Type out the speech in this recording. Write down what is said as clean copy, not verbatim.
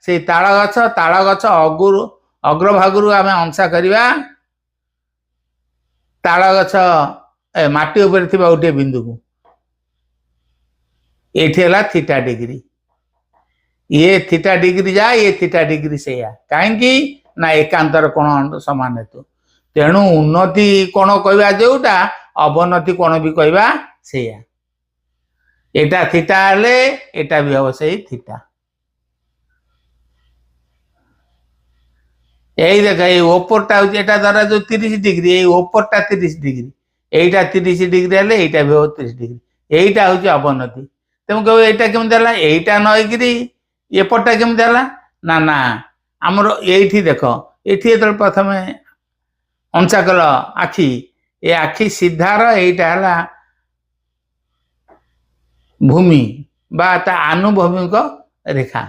से ताल गछ अग्रभागु आम अंशा करवा ताल गछ माटी उपर गोटे बिंदु को ये थीटा डिग्री ये थीटा डिग्री जा ये थीटा डिग्री से कहीं ना एकांतर कोण समान हेतु तेणु उन्नति कोण कहवा जोटा अवनति कोण भी कहवा से एटा थीटा हेले एटा भी हम से थीटा यही देख ये ओपरटा हूँ एटा द्वारा जो 30 डिग्री ये ओपरटा 30 डिग्री एटा 30 डिग्री हेले एटा भी हम 30 डिग्री यहीटा हूँ अवनति तुम कह यहाँ केमी यहीटा नईकरी एपटा केमी ना ना आमर ये देख ये प्रथम अंशा कल आखि ये आखि सीधार यहीटा है भूमि बा आनुभूमिक रेखा